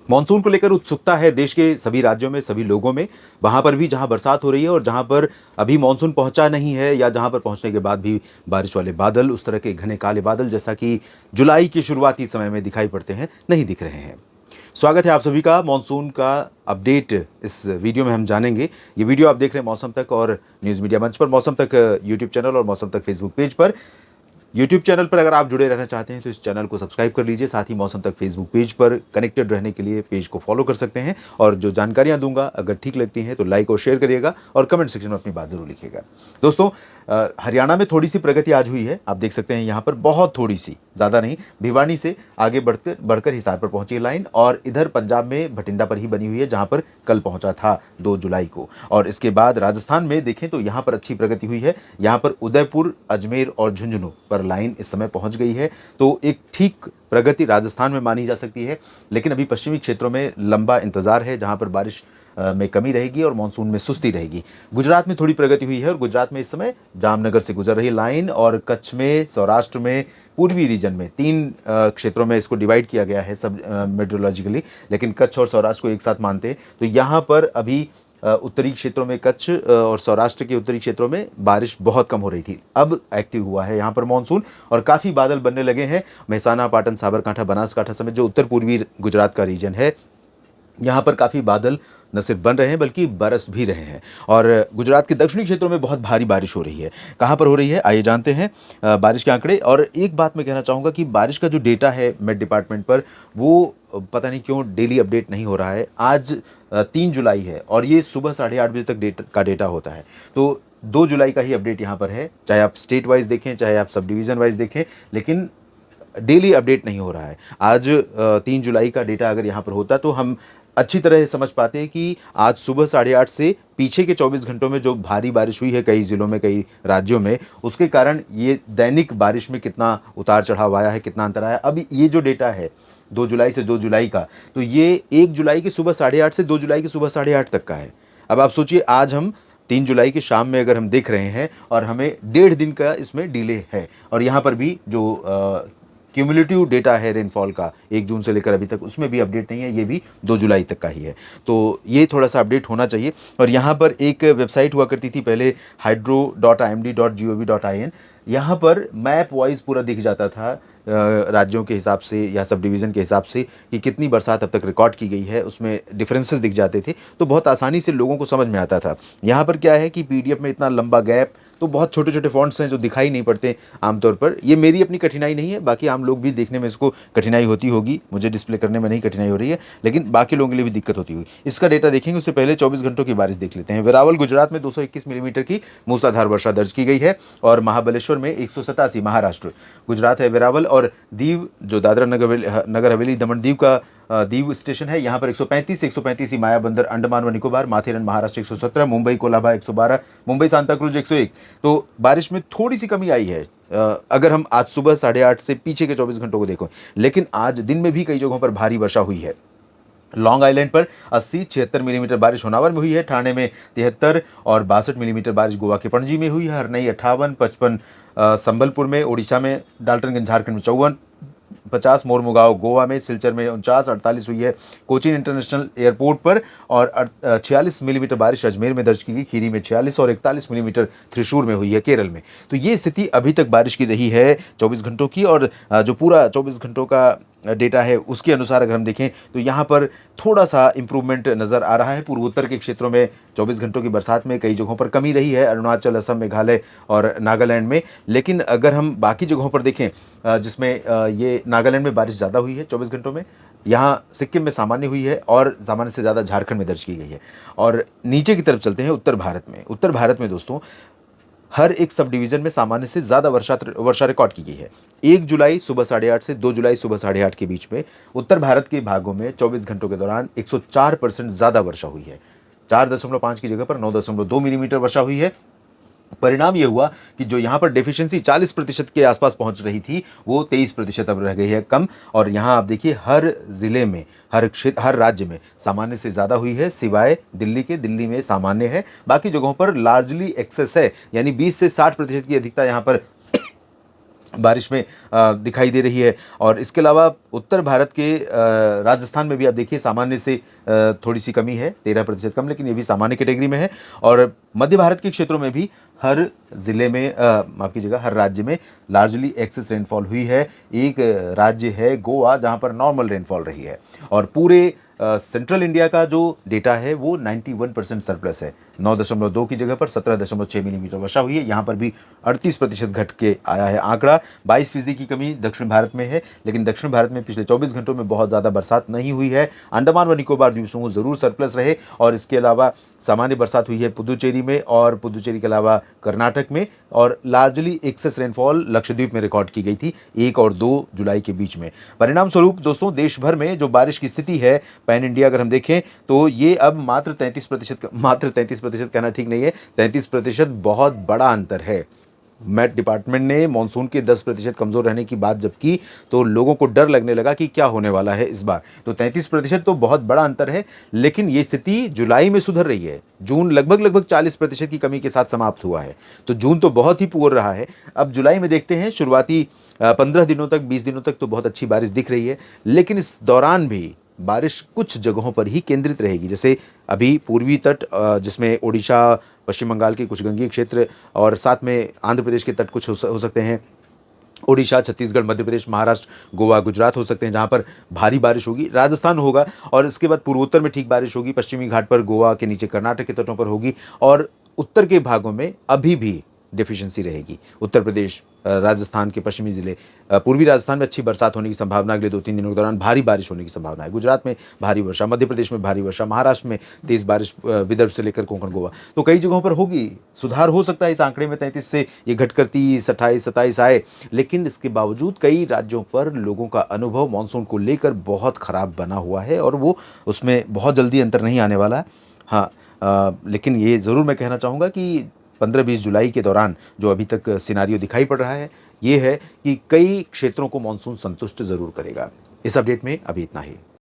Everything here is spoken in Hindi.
मॉनसून को लेकर उत्सुकता है देश के सभी राज्यों में, सभी लोगों में। वहाँ पर भी जहाँ बरसात हो रही है और जहाँ पर अभी मॉनसून पहुँचा नहीं है या जहाँ पर पहुँचने के बाद भी बारिश वाले बादल, उस तरह के घने काले बादल जैसा कि जुलाई के शुरुआती समय में दिखाई पड़ते हैं, नहीं दिख रहे हैं। स्वागत है आप सभी का। मॉनसून का अपडेट इस वीडियो में हम जानेंगे। ये वीडियो आप देख रहे हैं मौसम तक और न्यूज़ मीडिया मंच पर, मौसम तक यूट्यूब चैनल और मौसम तक फेसबुक पेज पर। यूट्यूब चैनल पर अगर आप जुड़े रहना चाहते हैं तो इस चैनल को सब्सक्राइब कर लीजिए। साथ ही मौसम तक फेसबुक पेज पर कनेक्टेड रहने के लिए पेज को फॉलो कर सकते हैं। और जो जानकारियां दूंगा अगर ठीक लगती हैं तो लाइक और शेयर करिएगा और कमेंट सेक्शन में अपनी बात जरूर लिखिएगा। दोस्तों, हरियाणा में थोड़ी सी प्रगति आज हुई है। आप देख सकते हैं यहाँ पर बहुत थोड़ी सी, ज़्यादा नहीं। भिवानी से आगे बढ़कर हिसार पर पहुंची लाइन और इधर पंजाब में भटिंडा पर ही बनी हुई है जहाँ पर कल पहुंचा था 2 जुलाई को। और इसके बाद राजस्थान में देखें तो यहाँ पर अच्छी प्रगति हुई है। यहाँ पर उदयपुर, अजमेर और झुंझुनू पर लाइन इस समय पहुंच गई है। तो एक ठीक प्रगति राजस्थान में मानी जा सकती है। लेकिन अभी पश्चिमी क्षेत्रों में लंबा इंतजार है जहां पर बारिश में कमी रहेगी और मानसून में सुस्ती रहेगी। गुजरात में थोड़ी प्रगति हुई है और गुजरात में इस समय जामनगर से गुजर रही लाइन और कच्छ में, सौराष्ट्र में, पूर्वी रीजन में 3 क्षेत्रों में इसको डिवाइड किया गया है सब मेट्रोलॉजिकली। लेकिन कच्छ और सौराष्ट्र को एक साथ मानते हैं तो यहाँ पर अभी उत्तरी क्षेत्रों में, कच्छ और सौराष्ट्र के उत्तरी क्षेत्रों में बारिश बहुत कम हो रही थी। अब एक्टिव हुआ है यहाँ पर मानसून और काफ़ी बादल बनने लगे हैं। मेहसाना, पाटन, साबरकांठा, बनासकांठा समेत जो उत्तर पूर्वी गुजरात का रीजन है, यहाँ पर काफ़ी बादल न सिर्फ बन रहे हैं बल्कि बरस भी रहे हैं। और गुजरात के दक्षिणी क्षेत्रों में बहुत भारी बारिश हो रही है। कहाँ पर हो रही है आइए जानते हैं बारिश के आंकड़े। और एक बात मैं कहना चाहूँगा कि बारिश का जो डेटा है मेट डिपार्टमेंट पर, वो पता नहीं क्यों डेली अपडेट नहीं हो रहा है। आज 3 जुलाई है और ये सुबह 8:30 बजे तक डेटा होता है। तो 2 जुलाई का ही अपडेट यहाँ पर है, चाहे आप स्टेट वाइज देखें, चाहे आप सब डिवीज़न वाइज देखें, लेकिन डेली अपडेट नहीं हो रहा है। आज 3 जुलाई का डेटा अगर यहाँ पर होता तो हम अच्छी तरह समझ पाते हैं कि आज सुबह 8:30 से पीछे के 24 घंटों में जो भारी बारिश हुई है कई ज़िलों में, कई राज्यों में, उसके कारण ये दैनिक बारिश में कितना उतार चढ़ाव आया है, कितना अंतर आया। अब ये जो डेटा है 2 जुलाई से 2 जुलाई का, तो ये 1 जुलाई की सुबह 8:30 से 2 जुलाई की सुबह 8:30 तक का है। अब आप सोचिए, आज हम 3 जुलाई की शाम में अगर हम देख रहे हैं और हमें 1.5 दिन का इसमें डिले है। और यहाँ पर भी जो क्यूमुलेटिव डेटा है रेनफॉल का 1 जून से लेकर अभी तक, उसमें भी अपडेट नहीं है, ये भी 2 जुलाई तक का ही है। तो ये थोड़ा सा अपडेट होना चाहिए। और यहाँ पर एक वेबसाइट हुआ करती थी पहले, hydro.imd.gov.in। यहाँ पर मैप वाइज पूरा दिख जाता था राज्यों के हिसाब से या सब डिवीज़न के हिसाब से कि कितनी बरसात अब तक रिकॉर्ड की गई है, उसमें डिफरेंसेस दिख जाते थे। तो बहुत आसानी से लोगों को समझ में आता था। यहाँ पर क्या है कि पीडीएफ में इतना लंबा गैप, तो बहुत छोटे छोटे फॉन्ट्स हैं जो दिखाई नहीं पड़ते आमतौर पर। ये मेरी अपनी कठिनाई नहीं है, बाकी आम लोग भी देखने में इसको कठिनाई होती होगी। मुझे डिस्प्ले करने में नहीं कठिनाई हो रही है, लेकिन बाकी लोगों के लिए भी दिक्कत होती होगी। इसका डेटा देखेंगे उससे पहले 24 घंटों की बारिश देख लेते हैं। वेरावल गुजरात में 221 मिलीमीटर की मूसलाधार वर्षा दर्ज की गई है और महाबलेश्वर में 187, महाराष्ट्र गुजरात है वेरावल। और दीव, जो दादरा नगर हवेली दमन दीव का दीव स्टेशन है, यहाँ पर 135 ही मायाबंदर अंडमान व निकोबार, माथेरन महाराष्ट्र 117, मुंबई कोलाबा 112, मुंबई सांताक्रूज 101। तो बारिश में थोड़ी सी कमी आई है अगर हम आज सुबह 8:30 से पीछे के 24 घंटों को देखो। लेकिन आज दिन में भी कई जगहों पर भारी वर्षा हुई है। लॉन्ग आइलैंड पर 80-76 मिलीमीटर बारिश होनावर में हुई है, ठाणे में 73 और 62 मिलीमीटर बारिश गोवा के पणजी में हुई है, हरनई 58, 55 संबलपुर में, ओडिशा में डाल्टनगंज झारखंड में 54, 50 मोरमुगांव गोवा में, सिलचर में 49, 48 हुई है कोचीन इंटरनेशनल एयरपोर्ट पर। और 46 मिलीमीटर बारिश अजमेर में दर्ज की गई, खीरी में 46 और 41 मिलीमीटर थ्रिशूर में हुई है केरल में। तो ये स्थिति अभी तक बारिश की रही है 24 घंटों की। और जो पूरा 24 घंटों का डेटा है उसके अनुसार अगर हम देखें तो यहाँ पर थोड़ा सा इंप्रूवमेंट नज़र आ रहा है। पूर्वोत्तर के क्षेत्रों में 24 घंटों की बरसात में कई जगहों पर कमी रही है, अरुणाचल, असम, मेघालय और नागालैंड में। लेकिन अगर हम बाकी जगहों पर देखें जिसमें ये नागालैंड में बारिश ज़्यादा हुई है 24 घंटों में, यहाँ सिक्किम में सामान्य हुई है और सामान्य से ज़्यादा झारखंड में दर्ज की गई है। और नीचे की तरफ चलते हैं उत्तर भारत में। उत्तर भारत में दोस्तों हर एक सब डिवीज़न में सामान्य से ज़्यादा वर्षा रिकॉर्ड की गई है। 1 जुलाई सुबह 8:30 से 2 जुलाई सुबह 8:30 के बीच में उत्तर भारत के भागों में 24 घंटों के दौरान 104% ज़्यादा वर्षा हुई है। 4.5 की जगह पर 9.2 मिलीमीटर वर्षा हुई है। परिणाम ये हुआ कि जो यहाँ पर डेफिशिएंसी 40% के आसपास पहुँच रही थी, वो 23% अब रह गई है कम। और यहाँ आप देखिए हर ज़िले में, हर राज्य में सामान्य से ज़्यादा हुई है, सिवाय दिल्ली के। दिल्ली में सामान्य है, बाकी जगहों पर लार्जली एक्सेस है, यानी 20 से 60% की अधिकता यहाँ पर बारिश में दिखाई दे रही है। और इसके अलावा उत्तर भारत के राजस्थान में भी आप देखिए सामान्य से थोड़ी-सी कमी है, 13% कम, लेकिन ये भी सामान्य कैटेगरी में है। और मध्य भारत के क्षेत्रों में भी हर ज़िले में माफ़ कीजिएगा, हर राज्य में लार्जली एक्सेस रेनफॉल हुई है। एक राज्य है गोवा, जहाँ पर नॉर्मल रेनफॉल रही है। और पूरे सेंट्रल इंडिया का जो डेटा है वो 91% सरप्लस है। 9.2 की जगह पर 17.6 मिलीमीटर वर्षा हुई है। यहाँ पर भी 38% घट के आया है आंकड़ा। 22% की कमी दक्षिण भारत में है, लेकिन दक्षिण भारत में पिछले 24 घंटों में बहुत ज़्यादा बरसात नहीं हुई है। अंडमान व निकोबार द्वीप समूह ज़रूर सरप्लस रहे, और इसके अलावा सामान्य बरसात हुई है पुदुचेरी में, और पुदुचेरी के अलावा कर्नाटक में, और लार्जली एक्सेस रेनफॉल लक्षद्वीप में रिकॉर्ड की गई थी 1 और 2 जुलाई के बीच में। परिणाम स्वरूप दोस्तों देश भर में जो बारिश की स्थिति है पैन इंडिया अगर हम देखें तो ये अब मात्र 33% कहना ठीक नहीं है, 33% बहुत बड़ा अंतर है। मेट डिपार्टमेंट ने मॉनसून के 10% कमज़ोर रहने की बात जब की तो लोगों को डर लगने लगा कि क्या होने वाला है इस बार। तो 33% तो बहुत बड़ा अंतर है, लेकिन ये स्थिति जुलाई में सुधर रही है। जून लगभग 40% की कमी के साथ समाप्त हुआ है, तो जून तो बहुत ही पुअर रहा है। अब जुलाई में देखते हैं, शुरुआती 15 दिनों तक, 20 दिनों तक तो बहुत अच्छी बारिश दिख रही है, लेकिन इस दौरान भी बारिश कुछ जगहों पर ही केंद्रित रहेगी। जैसे अभी पूर्वी तट, जिसमें ओडिशा, पश्चिम बंगाल के कुछ गंगीय क्षेत्र और साथ में आंध्र प्रदेश के तट कुछ हो सकते हैं। ओडिशा, छत्तीसगढ़, मध्य प्रदेश, महाराष्ट्र, गोवा, गुजरात हो सकते हैं जहाँ पर भारी बारिश होगी। राजस्थान होगा, और इसके बाद पूर्वोत्तर में ठीक बारिश होगी। पश्चिमी घाट पर, गोवा के नीचे कर्नाटक के तटों पर होगी, और उत्तर के भागों में अभी भी डेफिशिएंसी रहेगी। उत्तर प्रदेश, राजस्थान के पश्चिमी ज़िले, पूर्वी राजस्थान में अच्छी बरसात होने की संभावना, अगले 2-3 दिनों के दौरान भारी बारिश होने की संभावना है। गुजरात में भारी वर्षा, मध्य प्रदेश में भारी वर्षा, महाराष्ट्र में तेज़ बारिश, विदर्भ से लेकर कोंकण, गोवा, तो कई जगहों पर होगी। सुधार हो सकता है इस आंकड़े में, 33 से ये घटकर 30, 28, 27 आए, लेकिन इसके बावजूद कई राज्यों पर लोगों का अनुभव मानसून को लेकर बहुत ख़राब बना हुआ है, और वो उसमें बहुत जल्दी अंतर नहीं आने वाला है। हाँ, लेकिन ये ज़रूर मैं कहना चाहूँगा कि 15-20 जुलाई के दौरान जो अभी तक सिनारियो दिखाई पड़ रहा है, ये है कि कई क्षेत्रों को मानसून संतुष्ट ज़रूर करेगा। इस अपडेट में अभी इतना ही।